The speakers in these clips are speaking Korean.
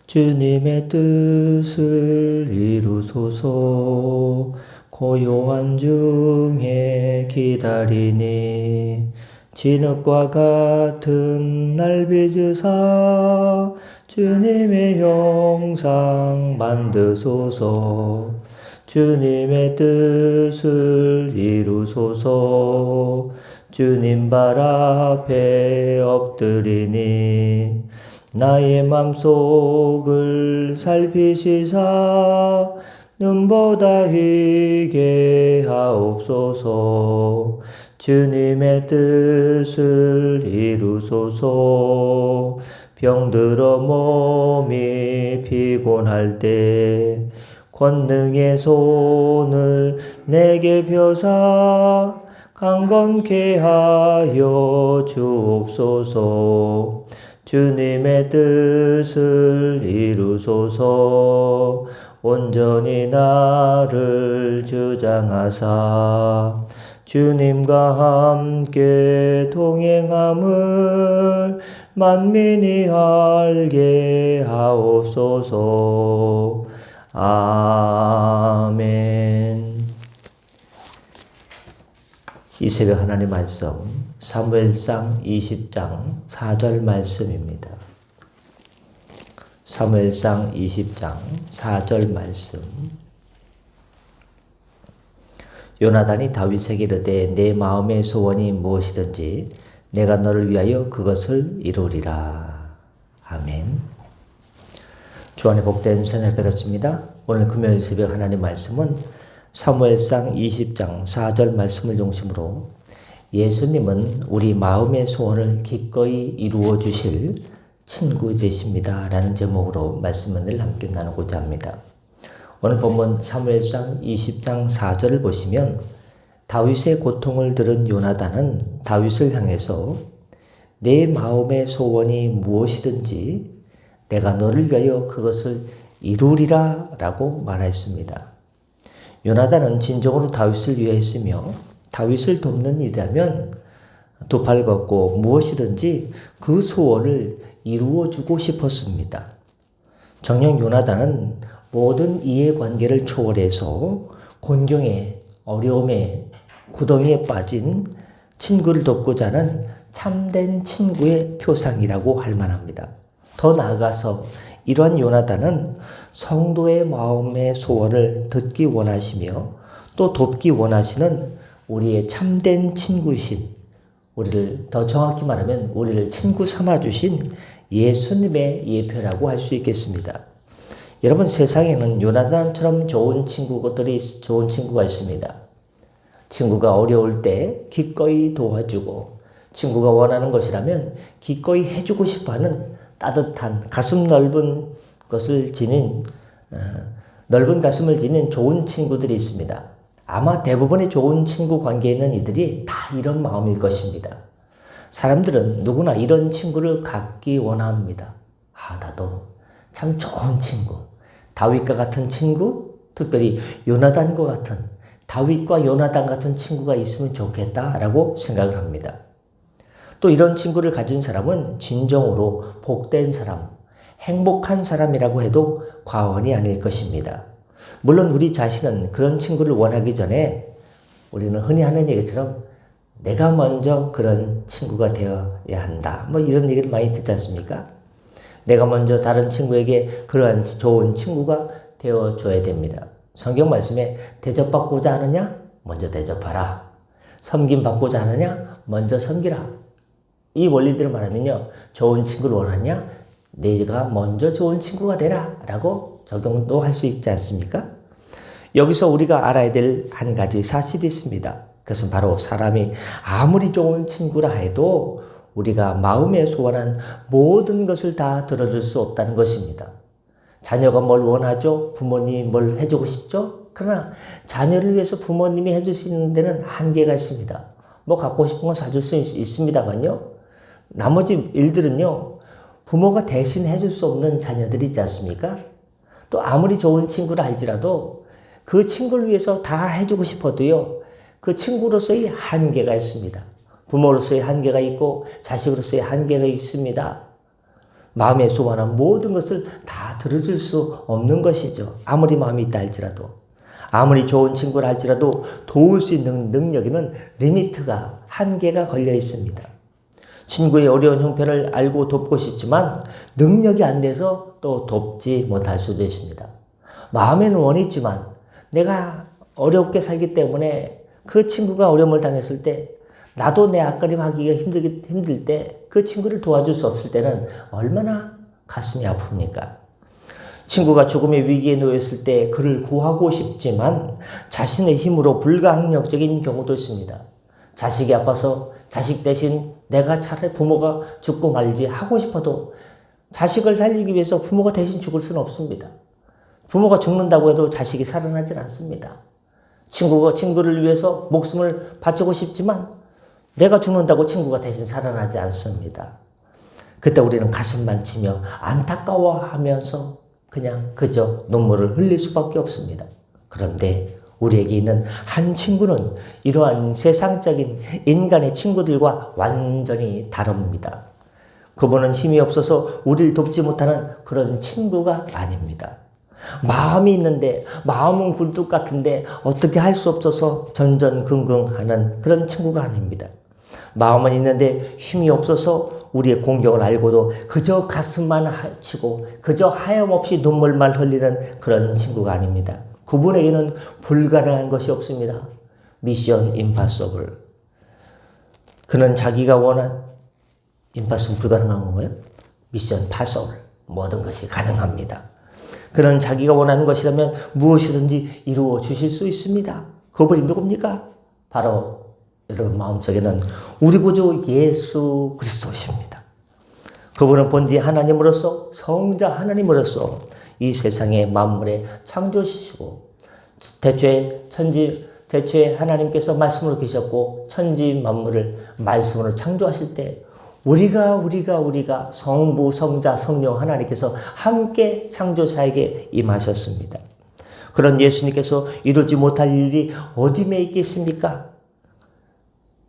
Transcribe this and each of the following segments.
주님의 뜻을 이루소서. 고요한 중에 기다리니 진흙과 같은 날 빚으사 주님의 형상 만드소서. 주님의 뜻을 이루소서. 주님 발 앞에 엎드리니 나의 맘속을 살피시사 눈보다 희게 하옵소서. 주님의 뜻을 이루소서. 병들어 몸이 피곤할 때 권능의 손을 내게 펴사 강건케 하여 주옵소서. 주님의 뜻을 이루소서. 온전히 나를 주장하사 주님과 함께 동행함을 만민이 알게 하옵소서. 아멘. 이 새벽 하나님 말씀 사무엘상 20장 4절 말씀입니다. 사무엘상 20장 4절 말씀. 요나단이 다윗에게 이르되 내 마음의 소원이 무엇이든지 내가 너를 위하여 그것을 이루리라. 아멘. 주 안에 복된 새날 뵙겠습니다. 오늘 금요일 새벽 하나님 말씀은 사무엘상 20장 4절 말씀을 중심으로 예수님은 우리 마음의 소원을 기꺼이 이루어 주실 친구 되십니다 라는 제목으로 말씀을 함께 나누고자 합니다. 오늘 본문 사무엘상 20장 4절을 보시면 다윗의 고통을 들은 요나단은 다윗을 향해서 내 마음의 소원이 무엇이든지 내가 너를 위하여 그것을 이루리라 라고 말했습니다. 요나단은 진정으로 다윗을 위하였으며 다윗을 돕는 일이라면 두 팔 걷고 무엇이든지 그 소원을 이루어주고 싶었습니다. 정녕 요나단은 모든 이해관계를 초월해서 곤경에 어려움에 구덩이에 빠진 친구를 돕고자 하는 참된 친구의 표상이라고 할 만합니다. 더 나아가서 이러한 요나단은 성도의 마음의 소원을 듣기 원하시며 또 돕기 원하시는 우리의 참된 친구이신, 우리를 더 정확히 말하면 우리를 친구 삼아주신 예수님의 예표라고 할 수 있겠습니다. 여러분, 세상에는 요나단처럼 좋은 친구가 있습니다. 친구가 어려울 때 기꺼이 도와주고 친구가 원하는 것이라면 기꺼이 해주고 싶어하는 따뜻한 가슴 넓은 가슴을 지닌 좋은 친구들이 있습니다. 아마 대부분의 좋은 친구 관계에 있는 이들이 다 이런 마음일 것입니다. 사람들은 누구나 이런 친구를 갖기 원합니다. 나도 참 좋은 친구, 다윗과 같은 친구, 특별히 요나단과 같은, 다윗과 요나단 같은 친구가 있으면 좋겠다라고 생각을 합니다. 또 이런 친구를 가진 사람은 진정으로 복된 사람, 행복한 사람이라고 해도 과언이 아닐 것입니다. 물론 우리 자신은 그런 친구를 원하기 전에 우리는 흔히 하는 얘기처럼 내가 먼저 그런 친구가 되어야 한다. 이런 얘기를 많이 듣지 않습니까? 내가 먼저 다른 친구에게 그러한 좋은 친구가 되어줘야 됩니다. 성경 말씀에 대접받고자 하느냐? 먼저 대접하라. 섬김받고자 하느냐? 먼저 섬기라. 이 원리들을 말하면요, 좋은 친구를 원하냐? 내가 먼저 좋은 친구가 되라 라고 적용도 할 수 있지 않습니까? 여기서 우리가 알아야 될 한 가지 사실이 있습니다. 그것은 바로 사람이 아무리 좋은 친구라 해도 우리가 마음에 소원한 모든 것을 다 들어줄 수 없다는 것입니다. 자녀가 뭘 원하죠? 부모님이 뭘 해주고 싶죠? 그러나 자녀를 위해서 부모님이 해줄 수 있는 데는 한계가 있습니다. 갖고 싶은 건 사줄 수 있습니다만요. 나머지 일들은요, 부모가 대신 해줄 수 없는 자녀들이 있지 않습니까? 또 아무리 좋은 친구라 할지라도 그 친구를 위해서 다 해주고 싶어도요, 그 친구로서의 한계가 있습니다. 부모로서의 한계가 있고 자식으로서의 한계가 있습니다. 마음에 소원한 모든 것을 다 들어줄 수 없는 것이죠. 아무리 마음이 있다 할지라도. 아무리 좋은 친구라 할지라도 도울 수 있는 능력에는 리미트가, 한계가 걸려 있습니다. 친구의 어려운 형편을 알고 돕고 싶지만 능력이 안 돼서 또 돕지 못할 수도 있습니다. 마음에는 원이 있지만 내가 어렵게 살기 때문에 그 친구가 어려움을 당했을 때, 나도 내 앞가림 하기가 힘들 때 그 친구를 도와줄 수 없을 때는 얼마나 가슴이 아픕니까? 친구가 죽음의 위기에 놓였을 때 그를 구하고 싶지만 자신의 힘으로 불가항력적인 경우도 있습니다. 자식이 아파서 자식 대신 내가 차라리 부모가 죽고 말지 하고 싶어도 자식을 살리기 위해서 부모가 대신 죽을 수는 없습니다. 부모가 죽는다고 해도 자식이 살아나질 않습니다. 친구가 친구를 위해서 목숨을 바치고 싶지만 내가 죽는다고 친구가 대신 살아나지 않습니다. 그때 우리는 가슴만 치며 안타까워하면서 그냥 그저 눈물을 흘릴 수밖에 없습니다. 그런데 우리에게 있는 한 친구는 이러한 세상적인 인간의 친구들과 완전히 다릅니다. 그분은 힘이 없어서 우리를 돕지 못하는 그런 친구가 아닙니다. 마음이 있는데 마음은 굴뚝 같은데 어떻게 할 수 없어서 전전긍긍하는 그런 친구가 아닙니다. 마음은 있는데 힘이 없어서 우리의 공경을 알고도 그저 가슴만 치고 그저 하염없이 눈물만 흘리는 그런 친구가 아닙니다. 그분에게는 불가능한 것이 없습니다. 미션 임파서블. 그는 자기가 원한 임파서블 불가능한 건가요? 미션 파서블. 모든 것이 가능합니다. 그는 자기가 원하는 것이라면 무엇이든지 이루어 주실 수 있습니다. 그분이 누굽니까? 바로 여러분 마음속에는 우리 구주 예수 그리스도십니다. 그분은 본디 하나님으로서, 성자 하나님으로서 이 세상의 만물의 창조시시고 대초에 하나님께서 말씀으로 계셨고 천지 만물을 말씀으로 창조하실 때 우리가 성부, 성자, 성령 하나님께서 함께 창조사에게 임하셨습니다. 그런 예수님께서 이루지 못할 일이 어디에 있겠습니까?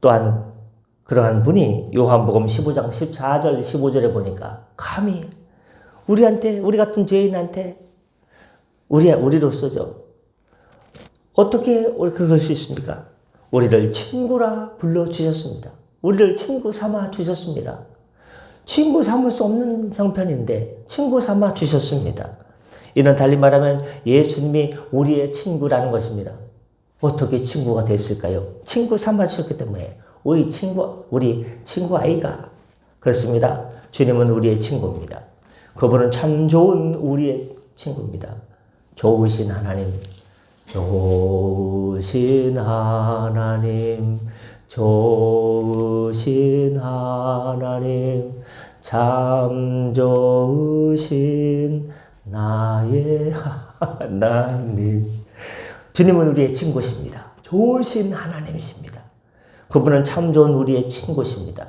또한 그러한 분이 요한복음 15장 14절 15절에 보니까 감히 우리 같은 죄인한테 우리로서죠. 어떻게 그럴 수 있습니까? 우리를 친구라 불러주셨습니다. 우리를 친구 삼아 주셨습니다. 친구 삼을 수 없는 형편인데 친구 삼아 주셨습니다. 이는 달리 말하면 예수님이 우리의 친구라는 것입니다. 어떻게 친구가 됐을까요? 친구 삼아 주셨기 때문에 우리 친구 아이가 그렇습니다. 주님은 우리의 친구입니다. 그분은 참 좋은 우리의 친구입니다. 좋으신 하나님, 좋으신 하나님, 좋으신 하나님, 참 좋으신 나의 하나님. 주님은 우리의 친구십니다. 좋으신 하나님이십니다. 그분은 참 좋은 우리의 친구십니다.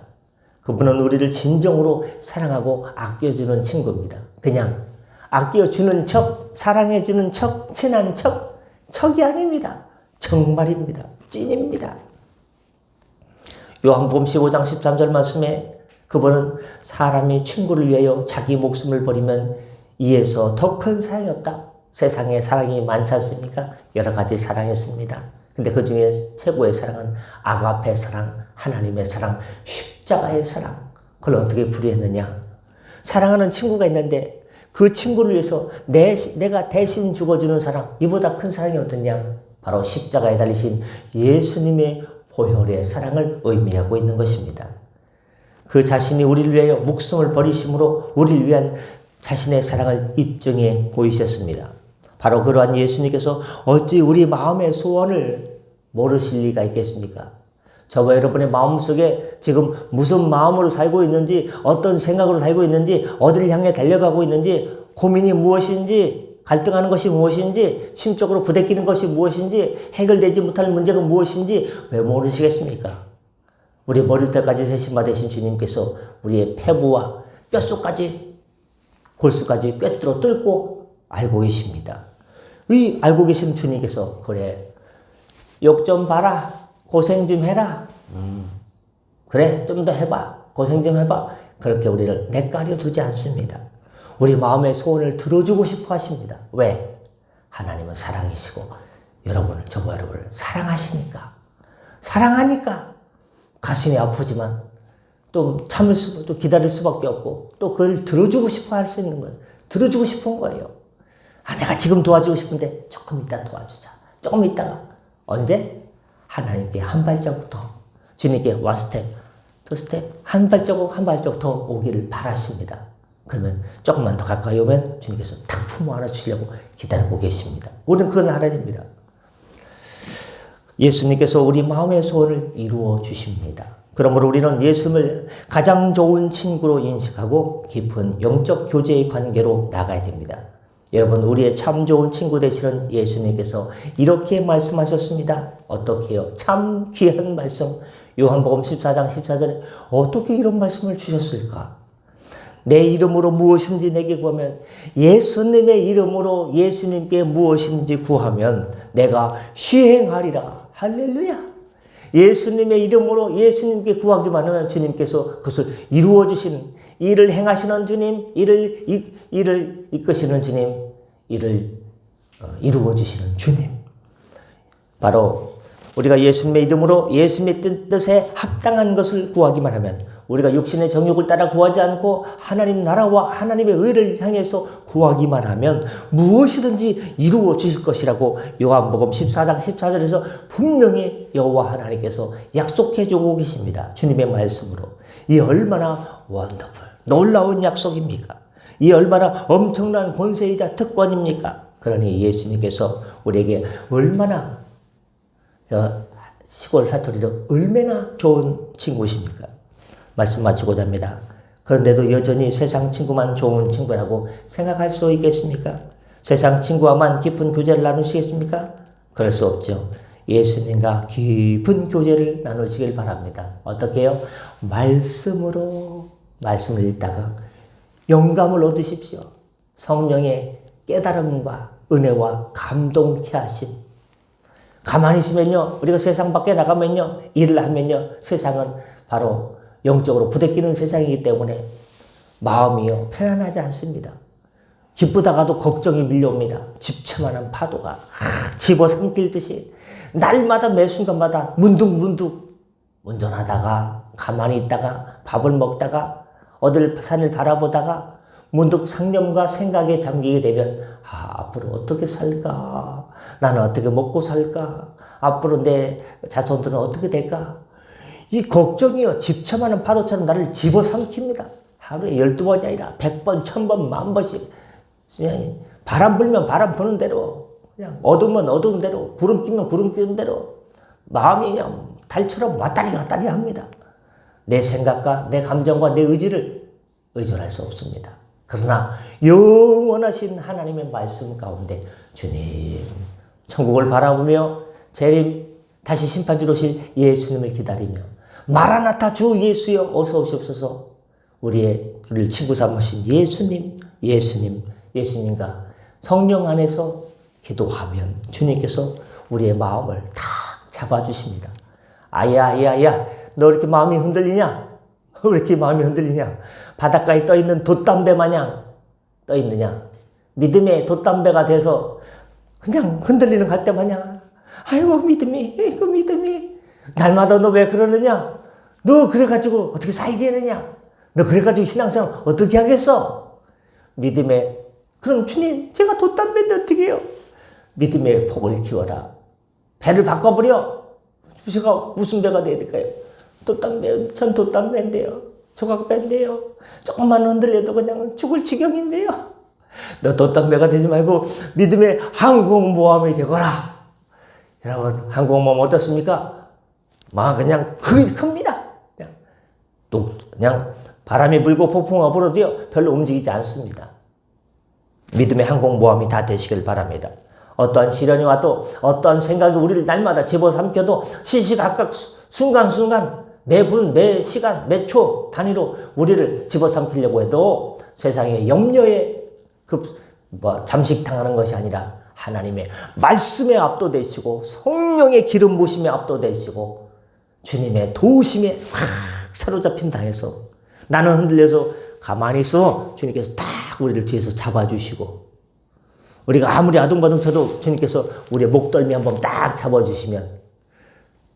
그분은 우리를 진정으로 사랑하고 아껴주는 친구입니다. 그냥 아껴주는 척, 사랑해주는 척, 친한 척, 척이 아닙니다. 정말입니다. 찐입니다. 요한복음 15장 13절 말씀에 그분은 사람이 친구를 위하여 자기 목숨을 버리면 이에서 더 큰 사랑이 없다. 세상에 사랑이 많지 않습니까? 여러 가지 사랑이 있습니다. 근데 그 중에 최고의 사랑은 아가페 사랑, 하나님의 사랑, 십자가의 사랑. 그걸 어떻게 부르했느냐? 사랑하는 친구가 있는데 그 친구를 위해서 내가 대신 죽어주는 사랑, 이보다 큰 사랑이 어떻냐? 바로 십자가에 달리신 예수님의 보혈의 사랑을 의미하고 있는 것입니다. 그 자신이 우리를 위하여 목숨을 버리심으로 우리를 위한 자신의 사랑을 입증해 보이셨습니다. 바로 그러한 예수님께서 어찌 우리 마음의 소원을 모르실 리가 있겠습니까? 저와 여러분의 마음속에 지금 무슨 마음으로 살고 있는지, 어떤 생각으로 살고 있는지, 어디를 향해 달려가고 있는지, 고민이 무엇인지, 갈등하는 것이 무엇인지, 심적으로 부대끼는 것이 무엇인지, 해결되지 못할 문제가 무엇인지 왜 모르시겠습니까? 우리 머리털까지 세심 받으신 주님께서 우리의 폐부와 뼛속까지, 골수까지 꿰뚫어 뚫고 알고 계십니다. 이 알고 계신 주님께서 그래, 욕 좀 봐라, 고생 좀 해라, 그래 좀 더 해봐, 고생 좀 해봐, 그렇게 우리를 내가려 두지 않습니다. 우리 마음의 소원을 들어주고 싶어 하십니다. 왜? 하나님은 사랑이시고 여러분을, 저와 여러분을 사랑하시니까. 사랑하니까 가슴이 아프지만 또 또 기다릴 수밖에 없고 또 그걸 들어주고 싶어 할 수 있는 거예요. 들어주고 싶은 거예요. 내가 지금 도와주고 싶은데 조금 이따 도와주자. 조금 이따가. 언제? 하나님께 한 발자국 더, 주님께 원 스텝, 투 스텝, 한 발자국 한 발자국 더 오기를 바라십니다. 그러면 조금만 더 가까이 오면 주님께서 탁 품어 안아 주시려고 기다리고 계십니다. 우리는 그건 알아야 됩니다. 예수님께서 우리 마음의 소원을 이루어 주십니다. 그러므로 우리는 예수님을 가장 좋은 친구로 인식하고 깊은 영적 교제의 관계로 나가야 됩니다. 여러분, 우리의 참 좋은 친구 되시는 예수님께서 이렇게 말씀하셨습니다. 어떻게 해요? 참 귀한 말씀. 요한복음 14장 14절에 어떻게 이런 말씀을 주셨을까? 내 이름으로 무엇인지 내게 구하면, 예수님의 이름으로 예수님께 무엇인지 구하면 내가 시행하리라. 할렐루야. 예수님의 이름으로 예수님께 구하기만 하면 주님께서 그것을 이루어 주시는, 일을 행하시는 주님, 일을 이끄시는 주님, 일을 이루어 주시는 주님. 바로 우리가 예수님의 이름으로 예수님의 뜻에 합당한 것을 구하기만 하면, 우리가 육신의 정욕을 따라 구하지 않고 하나님 나라와 하나님의 의를 향해서 구하기만 하면 무엇이든지 이루어 주실 것이라고 요한복음 14장 14절에서 분명히 여호와 하나님께서 약속해 주고 계십니다. 주님의 말씀으로. 이 얼마나 원더풀, 놀라운 약속입니까? 이 얼마나 엄청난 권세이자 특권입니까? 그러니 예수님께서 우리에게 얼마나 시골 사투리로 얼마나 좋은 친구십니까? 말씀 마치고자 합니다. 그런데도 여전히 세상 친구만 좋은 친구라고 생각할 수 있겠습니까? 세상 친구와만 깊은 교제를 나누시겠습니까? 그럴 수 없죠. 예수님과 깊은 교제를 나누시길 바랍니다. 어떻게 해요? 말씀으로, 말씀을 읽다가 영감을 얻으십시오. 성령의 깨달음과 은혜와 감동케 하신. 가만히 있으면요, 우리가 세상 밖에 나가면요, 일을 하면요, 세상은 바로 영적으로 부대끼는 세상이기 때문에 마음이요, 편안하지 않습니다. 기쁘다가도 걱정이 밀려옵니다. 집채만한 파도가 집어삼킬듯이 날마다 매 순간마다 문득문득 운전하다가 가만히 있다가 밥을 먹다가 어딜 산을 바라보다가 문득 상념과 생각에 잠기게 되면 앞으로 어떻게 살까? 나는 어떻게 먹고 살까? 앞으로 내 자손들은 어떻게 될까? 이 걱정이요, 집채만한 파도처럼 나를 집어삼킵니다. 하루에 12번이 아니라 100번, 1000번, 10,000번씩. 그냥 바람 불면 바람 부는 대로, 그냥 어두우면 어두운 대로, 구름 끼면 구름 끼는 대로 마음이 그냥 달처럼 왔다리 갔다리 합니다. 내 생각과 내 감정과 내 의지를 의존할 수 없습니다. 그러나 영원하신 하나님의 말씀 가운데 주님, 천국을 바라보며 재림, 다시 심판주로 오실 예수님을 기다리며 마라나타 주 예수여 어서 오시옵소서. 우리를 친구 삼으신 예수님과 성령 안에서 기도하면 주님께서 우리의 마음을 탁 잡아주십니다. 아야, 너 이렇게 마음이 흔들리냐? 왜 이렇게 마음이 흔들리냐? 바닷가에 떠있는 돛담배 마냥 떠있느냐? 믿음의 돛담배가 돼서 그냥 흔들리는 갈대 마냥, 아이고 믿음이 날마다 너 왜 그러느냐? 너 그래가지고 어떻게 살겠느냐? 너 그래가지고 신앙생활 어떻게 하겠어? 믿음의, 그럼 주님 제가 돛담배인데 어떻게 해요? 믿음의 폭을 키워라. 배를 바꿔버려. 제가 무슨 배가 돼야 될까요? 돛담배, 전 돛담배인데요. 조각배인데요. 조금만 흔들려도 그냥 죽을 지경인데요. 너 돛담배가 되지 말고 믿음의 항공모함이 되거라. 여러분, 항공모함 어떻습니까? 그냥 큽니다. 그냥 바람이 불고 폭풍우가 불어도요, 별로 움직이지 않습니다. 믿음의 항공모함이 다 되시길 바랍니다. 어떠한 시련이 와도, 어떠한 생각이 우리를 날마다 집어삼켜도 시시각각 순간순간 매분, 매 시간, 매 초 단위로 우리를 집어삼키려고 해도 세상의 염려에 잠식당하는 것이 아니라 하나님의 말씀에 압도되시고 성령의 기름 부심에 압도되시고 주님의 도우심에 확 사로잡힘 당해서 나는 흔들려서 가만히 있어. 주님께서 딱 우리를 뒤에서 잡아주시고, 우리가 아무리 아둥바둥 쳐도 주님께서 우리의 목덜미 한번 딱 잡아주시면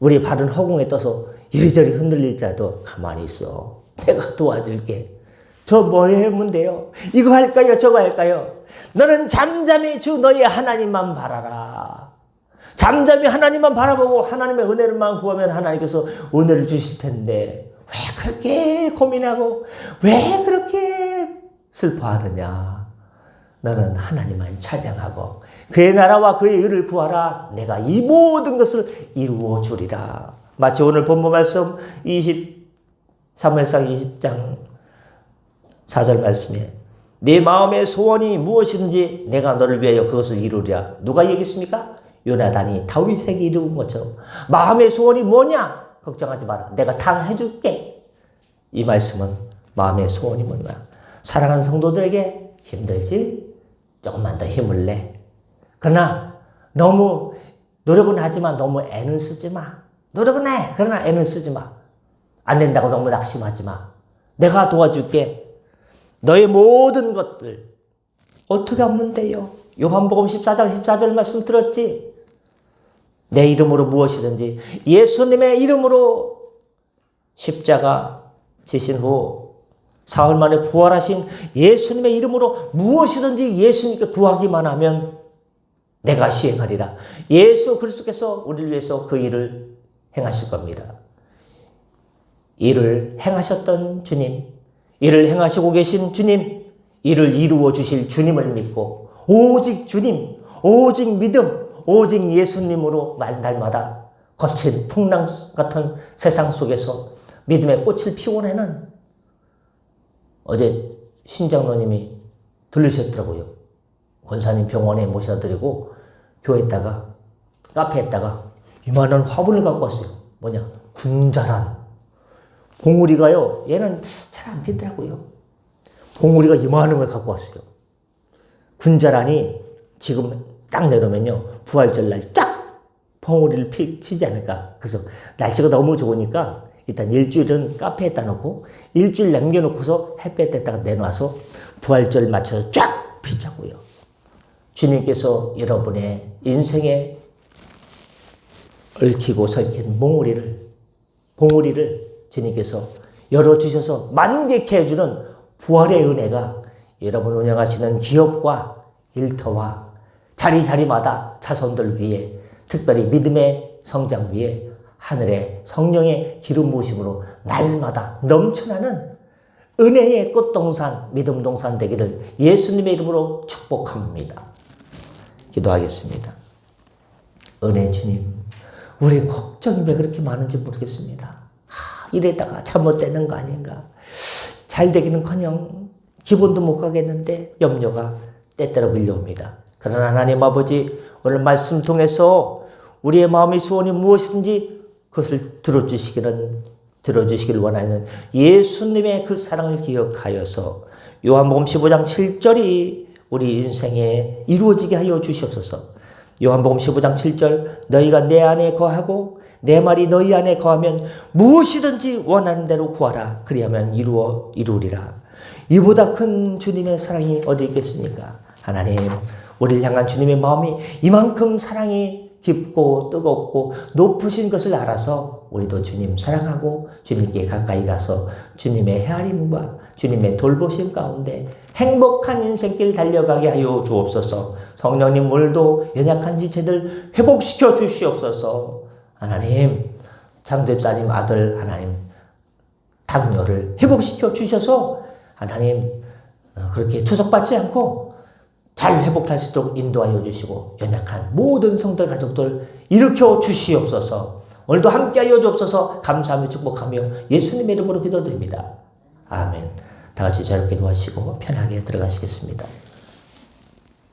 우리 발은 허공에 떠서 이리저리 흔들릴지라도 가만히 있어. 내가 도와줄게. 저 뭐 하면 돼요? 이거 할까요? 저거 할까요? 너는 잠잠히 주 너희 하나님만 바라라. 잠잠히 하나님만 바라보고 하나님의 은혜를만 구하면 하나님께서 은혜를 주실 텐데 왜 그렇게 고민하고 왜 그렇게 슬퍼하느냐? 너는 하나님만 찬양하고 그의 나라와 그의 의를 구하라. 내가 이 모든 것을 이루어 주리라. 마치 오늘 본문 말씀 3무엘상 20장 4절 말씀에 네 마음의 소원이 무엇이든지 내가 너를 위하여 그것을 이루리라. 누가 얘기했습니까? 요나단이 다윗에게 이룬 것처럼 마음의 소원이 뭐냐? 걱정하지 마라. 내가 다 해줄게. 이 말씀은 마음의 소원이 뭐냐? 사랑하는 성도들에게 힘들지? 조금만 더 힘을 내. 그러나 너무 노력은 하지만 너무 애는 쓰지 마. 노력은 해. 그러나 애는 쓰지 마. 안 된다고 너무 낙심하지 마. 내가 도와줄게. 너의 모든 것들 어떻게 하면 돼요? 요한복음 14장 14절 말씀 들었지? 내 이름으로 무엇이든지 예수님의 이름으로 십자가 지신 후 사흘 만에 부활하신 예수님의 이름으로 무엇이든지 예수님께 구하기만 하면 내가 시행하리라. 예수 그리스도께서 우리를 위해서 그 일을 행하실 겁니다. 일을 행하셨던 주님, 일을 행하시고 계신 주님, 일을 이루어 주실 주님을 믿고 오직 주님, 오직 믿음, 오직 예수님으로 날마다 거친 풍랑 같은 세상 속에서 믿음의 꽃을 피워내는 어제 신장로님이 들으셨더라고요. 권사님 병원에 모셔드리고 교회에다가 카페에다가 이만한 화분을 갖고 왔어요. 뭐냐? 군자란. 봉우리가요. 얘는 잘 안 피더라고요. 봉우리가 이만한 걸 갖고 왔어요. 군자란이 지금 딱 내놓으면요. 부활절 날 쫙 봉우리를 치지 않을까. 그래서 날씨가 너무 좋으니까 일단 일주일은 카페에다 놓고 일주일 남겨놓고서 햇볕에다가 내놔서 부활절 맞춰서 쫙 피자고요. 주님께서 여러분의 인생에 얽히고 설킨 봉우리를 주님께서 열어주셔서 만개케 해주는 부활의 은혜가 여러분 운영하시는 기업과 일터와 자리자리마다 자손들 위에 특별히 믿음의 성장 위에 하늘의 성령의 기름 부으심으로 날마다 넘쳐나는 은혜의 꽃동산, 믿음 동산 되기를 예수님의 이름으로 축복합니다. 기도하겠습니다. 은혜 주님, 우리 걱정이 왜 그렇게 많은지 모르겠습니다. 이래다가 잘못되는 거 아닌가. 잘 되기는커녕 기본도 못 가겠는데 염려가 때때로 밀려옵니다. 그러나 하나님 아버지, 오늘 말씀 통해서 우리의 마음의 소원이 무엇이든지 그것을 들어주시기를 원하는 예수님의 그 사랑을 기억하여서 요한복음 15장 7절이 우리 인생에 이루어지게 하여 주시옵소서. 요한복음 15장 7절 너희가 내 안에 거하고 내 말이 너희 안에 거하면 무엇이든지 원하는 대로 구하라. 그리하면 이루리라. 이보다 큰 주님의 사랑이 어디 있겠습니까? 하나님, 우리를 향한 주님의 마음이 이만큼 사랑이 깊고 뜨겁고 높으신 것을 알아서 우리도 주님 사랑하고 주님께 가까이 가서 주님의 헤아림과 주님의 돌보심 가운데 행복한 인생길 달려가게 하여 주옵소서. 성령님, 오늘도 연약한 지체들 회복시켜 주시옵소서. 하나님, 장집사님 아들 하나님 당뇨를 회복시켜 주셔서 하나님 그렇게 투석받지 않고 잘 회복할 수 있도록 인도하여 주시고 연약한 모든 성도 가족들 일으켜 주시옵소서. 오늘도 함께하여 주옵소서. 감사하며 축복하며 예수님의 이름으로 기도드립니다. 아멘. 다 같이 자유롭게 기도하시고 편하게 들어가시겠습니다.